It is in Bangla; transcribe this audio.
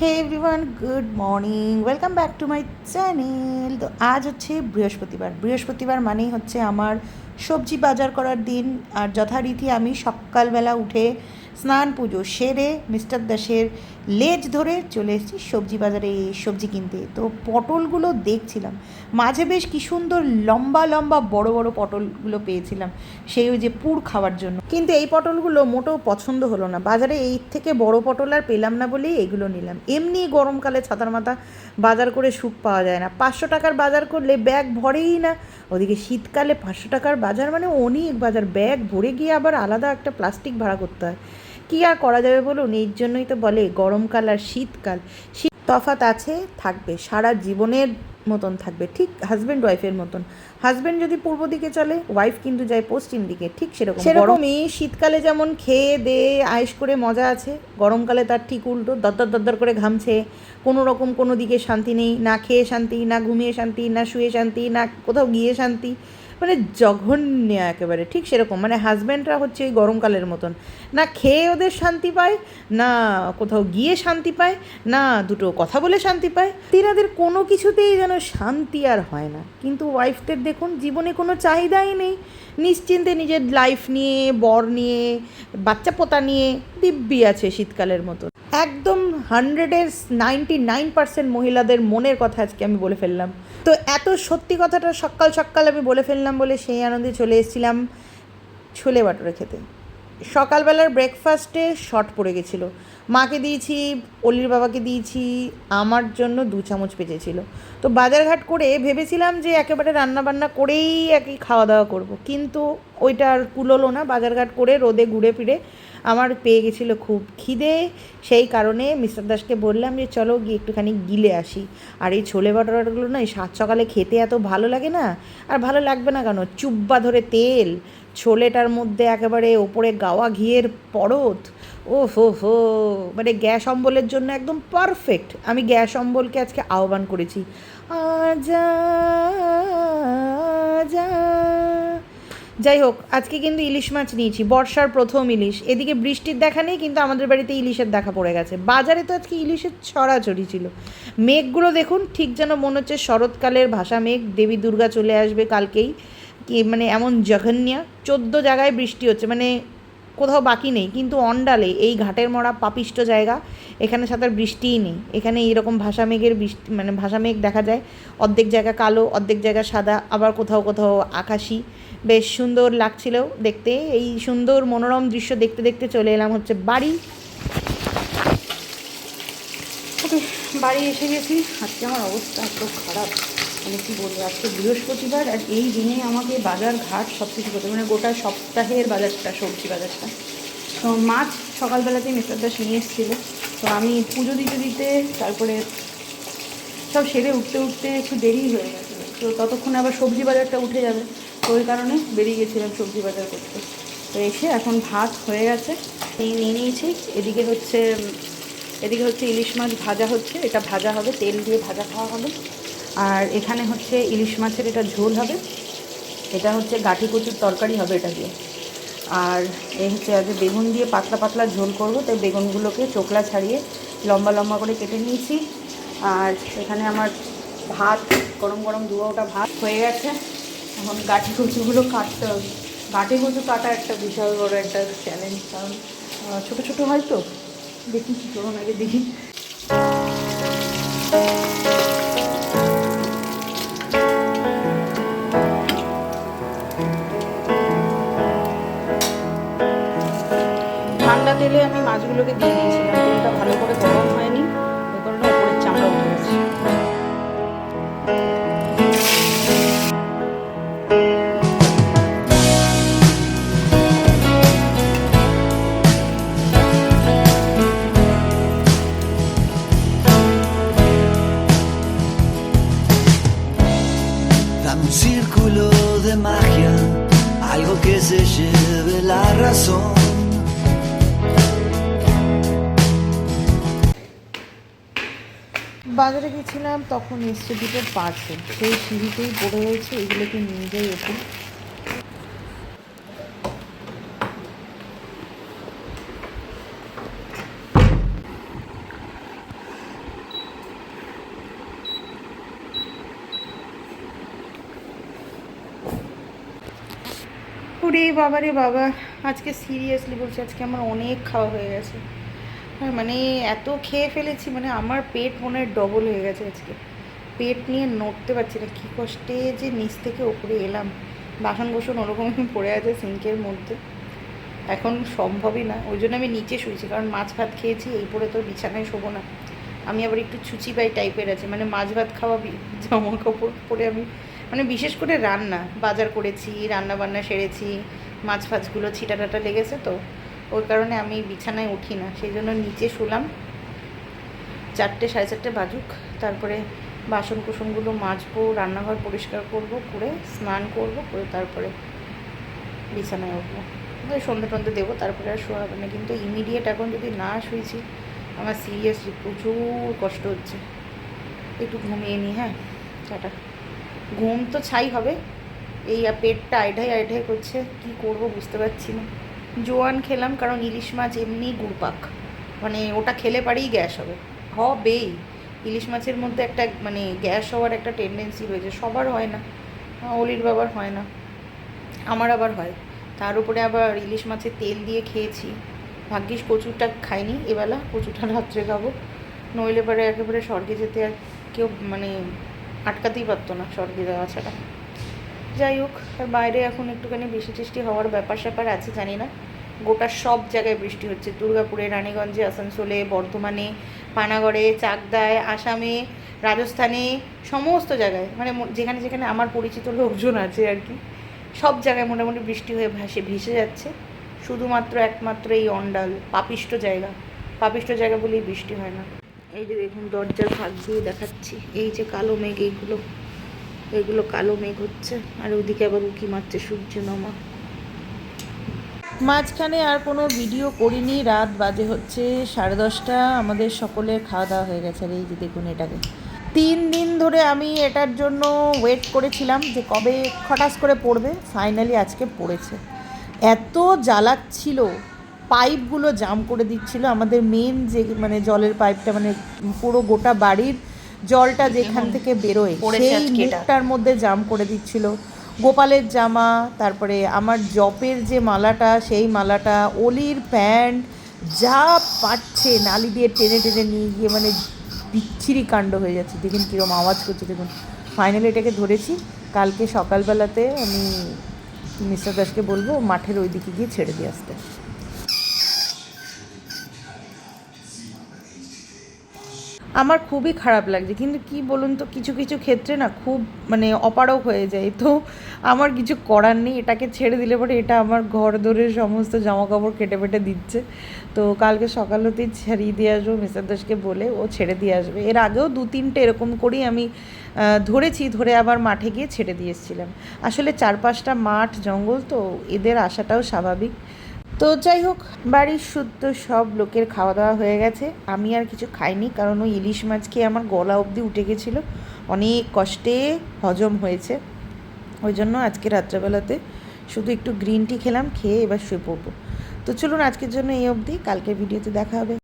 Hey everyone, good morning, welcome back to my channel. তো আজ হচ্ছে বৃহস্পতিবার মানেই হচ্ছে আমার সবজি বাজার করার দিন। আর যথারীতি আমি সকালবেলা উঠে স্নান পুজো সেরে মিস্টার দাসের লেজ ধরে চলে এসেছি সবজি বাজারে সবজি কিনতে। তো পটলগুলো দেখছিলাম, মাঝে বেশ কী সুন্দর লম্বা লম্বা বড় বড় পটলগুলো পেয়েছিলাম, সেই ওই যে পুর খাওয়ার জন্য। কিন্তু এই পটলগুলো মোটেও পছন্দ হলো না, বাজারে এই থেকে বড় পটল আর পেলাম না বলেই এগুলো নিলাম। এমনি গরমকালে ছাতার মাথা বাজার করে সুখ পাওয়া যায় না, 500 টাকার বাজার করলে ব্যাগ ভরেই না। ওদিকে শীতকালে 500 টাকার বাজার মানে অনেক বাজার, ব্যাগ ভরে গিয়ে আবার আলাদা একটা প্লাস্টিক ভাড়া করতে হয়। কী আর করা যাবে বলুন, এই জন্যই তো বলে গরমকাল আর শীতকাল তফাৎ আছে, থাকবে, সারা জীবনের মতন থাকবে, ঠিক হাজব্যান্ড ওয়াইফের মতন। হাজব্যান্ড যদি পূর্ব দিকে চলে, ওয়াইফ কিন্তু যায় পশ্চিম দিকে, ঠিক সেরকমই শীতকালে যেমন খেয়ে দেয়ে আয়েশ করে মজা আছে, গরমকালে তার ঠিক উল্টো, দরদর দরদর করে ঘামছে, কোনো রকম কোনো দিকে শান্তি নেই, না খেয়ে শান্তি, না ঘুমিয়ে শান্তি, না শুয়ে শান্তি, না কোথাও গিয়ে শান্তি, মানে জঘন্য একেবারে। ঠিক সেরকম মানে হাজব্যান্ডরা হচ্ছে এই গরমকালের মতন, না খেয়ে ওদের শান্তি পায়, না কোথাও গিয়ে শান্তি পায়, না দুটো কথা বলে শান্তি পায়। তিনাদের কোনো কিছুতেই যেন শান্তি আর হয় না। কিন্তু ওয়াইফদের দেখুন, জীবনে কোনো চাহিদাই নেই, নিশ্চিন্তে নিজের লাইফ নিয়ে, বর নিয়ে, বাচ্চা পোতা নিয়ে দিব্যি আছে শীতকালের মতন। একদম 199% মহিলাদের মনের কথা আজকে আমি বলে ফেললাম। তো এত সত্যি কথাটা সকাল সকাল আমি বলে ফেললাম বলে সেই আনন্দে চলে এসেছিলাম ছোলে বাটোরে খেতে। সকালবেলার ব্রেকফাস্টে শর্ট পড়ে গেছিলো, মাকে দিয়েছি, অলির বাবাকে দিয়েছি, আমার জন্য 2 চামচ বেঁচেছিল। তো বাজারঘাট করে ভেবেছিলাম যে একেবারে রান্নাবান্না করেই একই খাওয়া দাওয়া করব, কিন্তু ওইটা আর কুলোলো না। বাজারঘাট করে রোদে ঘুরে ফিরে আমার পেয়ে গেছিলো খুব খিদে, সেই কারণে মিস্টার দাসকে বললাম যে চলো গিয়ে একটুখানি গিলে আসি। আর এই ছোলে বাটোরাগুলো না এই সাত সকালে খেতে এত ভালো লাগে না, আর ভালো লাগবে না কেন, চুব্বা ধরে তেল, ছোলেটার মধ্যে একেবারে ওপরে গাওয়া ঘিয়ের পরত, ও হো, মানে গ্যাস অম্বলের জন্য একদম পারফেক্ট। আমি গ্যাস অম্বলকে আজকে আহ্বান করেছি, আজা যা। যাই হোক, আজকে কিন্তু ইলিশ মাছ নিয়েছি, বর্ষার প্রথম ইলিশ। এদিকে বৃষ্টির দেখা নেই, কিন্তু আমাদের বাড়িতে ইলিশের দেখা পড়ে গেছে। বাজারে তো আজকে ইলিশের ছড়াছড়ি ছিল। মেঘগুলো দেখুন, ঠিক যেন মনে হচ্ছে শরৎকালের ভাষা মেঘ, দেবী দুর্গা চলে আসবে কালকেই, কি মানে এমন জঘন্য। 14 জায়গায় বৃষ্টি হচ্ছে, মানে কোথাও বাকি নেই। কিন্তু অন্ডালে, এই ঘাটের মরা পাপিষ্ট জায়গা, এখানে সাথে বৃষ্টিই নেই। এখানে এইরকম ভাষা মেঘের বৃষ্টি, মানে ভাষা মেঘ দেখা যায়, অর্ধেক জায়গা কালো, অর্ধেক জায়গা সাদা, আবার কোথাও কোথাও আকাশি। বেশ সুন্দর লাগছিল দেখতে। এই সুন্দর মনোরম দৃশ্য দেখতে দেখতে চলে এলাম হচ্ছে বাড়ি। ওকে, বাড়ি এসে গেছি। আজকে আমার অবস্থা এত খারাপ, মানে কী বলবো। আজকে বৃহস্পতিবার, আর এই দিনে আমাকে বাজার ঘাট সব কিছু করতে, মানে গোটা সপ্তাহের বাজারটা, সবজি বাজারটা। তো মাছ সকালবেলাতেই মিস্টার দাস নিয়ে এসেছিলো। তো আমি পুজো দিতে দিতে তারপরে সব সেরে উঠতে উঠতে একটু দেরি হয়ে গেছে। তো ততক্ষণে আবার সবজি বাজারটা উঠে যাবে, তো ওই কারণে বেরিয়ে গেছিলাম সবজি বাজার করতে। তো এসে এখন ভাত হয়ে গেছে, নিয়ে নিয়েছি। এদিকে হচ্ছে ইলিশ মাছ ভাজা হচ্ছে, এটা ভাজা হবে, তেল দিয়ে ভাজা খাওয়া হবে। আর এখানে হচ্ছে ইলিশ মাছের এটা ঝোল হবে, এটা হচ্ছে গাঠি কচুর তরকারি হবে এটা দিয়ে। আর এই হচ্ছে আজ বেগুন দিয়ে পাতলা পাতলা ঝোল করব, তাই বেগুনগুলোকে চোকলা ছাড়িয়ে লম্বা লম্বা করে কেটে নিয়েছি। আর এখানে আমার ভাত, গরম গরম দুটা ভাত হয়ে গেছে। এখন গাঠি কচুগুলো কাটতে হবে। গাঠি কচু কাটা একটা বিশাল বড় একটা চ্যালেঞ্জ, কারণ ছোটো ছোটো হয় তো। দেখি কী করুন, আগে দেখি। ঠান্ডা তেলে আমি মাছগুলোকে দিয়ে দিয়েছিলাম, তেলটা ভালো করে গরম হয়নি, ওই কারণে ওপরের চামড়া উঠে গেছে। Dame un círculo de magia, algo que se lleve la razón. বাজারে গেছিলাম, তখন এসছে দুটো পার্সেল, সেই সিঁড়িতেই পড়ে রয়েছে, এগুলোকে নিয়ে যাই ওপর। ওরে বাবা রে বাবা, আজকে সিরিয়াসলি বলছি, আজকে আমার অনেক খাওয়া হয়ে গেছে। হ্যাঁ মানে এত খেয়ে ফেলেছি, মানে আমার পেট মনে হয় ডবল হয়ে গেছে আজকে। পেট নিয়ে নড়তে পারছি না, কী কষ্টে যে নিচ থেকে ওপরে এলাম। বাসন কোসন ওরকমই পড়ে আছে সিঙ্কের মধ্যে, এখন সম্ভবই না। ওই জন্য আমি নিচে শুয়েছি, কারণ মাছ ভাত খেয়েছি, এই পরে তো বিছানায় শোবো না। আমি আবার একটু ছুচিবাই টাইপের আছে, মানে মাছ ভাত খাওয়া জামা কাপড় পরে আমি, মানে বিশেষ করে রান্না বাজার করেছি, রান্না বান্না সেরেছি, মাছ ফাছগুলো ছিটা টাটা লেগেছে, তো ওই কারণে আমি বিছানায় উঠি না, সেই জন্য নিচে শুলাম। 4টে 4:30 বাজুক, তারপরে বাসন কুসনগুলো মাজবো, রান্নাঘর পরিষ্কার করব, করে স্নান করব, করে তারপরে বিছানায় উঠবো। ওই সন্ধ্যে টন্ধে দেবো, তারপরে আর শোয়া হবে না। কিন্তু ইমিডিয়েট এখন যদি না শুয়েছি, আমার সিরিয়াসলি প্রচুর কষ্ট হচ্ছে। একটু ঘুমিয়ে নিই, হ্যাঁ, টাটা। ঘুম তো ছাই হবে, এই পেটটা আইঢাই আইঢাই করছে, কি করব বুঝতে পারছি না। জোয়ান খেলাম, কারণ ইলিশ মাছ এমনি গুড়পাক, মানে ওটা খেলে পারেই গ্যাস হবেই। ইলিশ মাছের মধ্যে একটা মানে গ্যাস হওয়ার একটা টেন্ডেন্সি রয়েছে, সবার হয় না, অলির বাবার হয় না, আমার আবার হয়। তার উপরে আবার ইলিশ মাছের তেল দিয়ে খেয়েছি। ভাগ্যিস কচুটা খাইনি এবেলা, কচুটা রাত্রে খাবো, নইলে পরে একেবারে স্বর্গে যেতে আর কেউ মানে আটকাতেই পারতো না, স্বর্গে যাওয়া ছাড়া। যাই হোক, আর বাইরে এখন একটুখানি বৃষ্টি টিষ্টি হওয়ার ব্যাপার স্যাপার আছে, জানি না। গোটা সব জায়গায় বৃষ্টি হচ্ছে, দুর্গাপুরে, রানীগঞ্জে, আসানসোলে, বর্ধমানে, পানাগড়ে, চাকদায়, আসামে, রাজস্থানে, সমস্ত জায়গায়, মানে যেখানে যেখানে আমার পরিচিত লোকজন আছে আর কি, সব জায়গায় মোটামুটি বৃষ্টি হয়ে ভেসে যাচ্ছে। শুধুমাত্র একমাত্র এই অন্ডাল পাপিষ্ট জায়গা বলেই বৃষ্টি হয় না। এই যে দেখুন, দরজার ফাঁক দিয়ে দেখাচ্ছি, এই যে কালো মেঘ, এইগুলো কালো মেঘ হচ্ছে, আর ওদিকে আবার উঁকি মারছে সূর্য মামা। মাঝখানে আর কোনো ভিডিও করিনি, রাত বাজে হচ্ছে 10:30, আমাদের সকলের খাওয়া দাওয়া হয়ে গেছে। আর এই যে দেখুন, এটাকে 3 দিন ধরে আমি এটার জন্য ওয়েট করেছিলাম যে কবে খটাস করে পড়বে, ফাইনালি আজকে পড়েছে। এত জ্বালাচ্ছিল, পাইপগুলো জাম করে দিচ্ছিল, আমাদের মেন যে মানে জলের পাইপটা, মানে পুরো গোটা বাড়ির জলটা যেখান থেকে বেরোয় সেই মুখটার মধ্যে জাম করে দিচ্ছিল। গোপালের জামা, তারপরে আমার জপের যে মালাটা, সেই মালাটা, অলির প্যান্ট, যা পাচ্ছে নালি দিয়ে টেনে টেনে নিয়ে গিয়ে মানে বিচ্ছিরি কাণ্ড হয়ে যাচ্ছে। দেখুন কীরকম আওয়াজ করছে, দেখুন। ফাইনালি এটাকে ধরেছি, কালকে সকালবেলাতে আমি মিস্টার দাসকে বলবো মাঠের ওই দিকে গিয়ে ছেড়ে দিয়ে আসতে। আমার খুবই খারাপ লাগছে, কিন্তু কি বলুন তো, কিছু কিছু ক্ষেত্রে না খুব মানে অপারগ হয়ে যায়, তো আমার কিছু করার নেই। এটাকে ছেড়ে দিলে পরে এটা আমার ঘর দরের সমস্ত জামা কাপড় কেটে পেটে দিচ্ছে। তো কালকে সকাল হতেই ছাড়িয়ে দিয়ে আসবো, মিস্টার দাসকে বলে ও ছেড়ে দিয়ে আসবে। এর আগেও 2-3টে এরকম করেই আমি ধরে আবার মাঠে গিয়ে ছেড়ে দিয়ে এসেছিলাম। আসলে 4-5টা মাঠ জঙ্গল, তো এদের আসাটাও স্বাভাবিক। তো যাই হোক, বাড়ির শুদ্ধ সব লোকের খাওয়া দাওয়া হয়ে গেছে, আমি আর কিছু খাইনি, কারণ ওই ইলিশ মাছ খেয়ে আমার গলা অবধি উঠে গেছিলো, অনেক কষ্টে হজম হয়েছে। ওই জন্য আজকে রাত্রেবেলাতে শুধু একটু গ্রিন টি খেলাম, খেয়ে এবার শুয়ে পড়বো। তো চলুন, আজকের জন্য এই অবধি, কালকের ভিডিওতে দেখা হবে।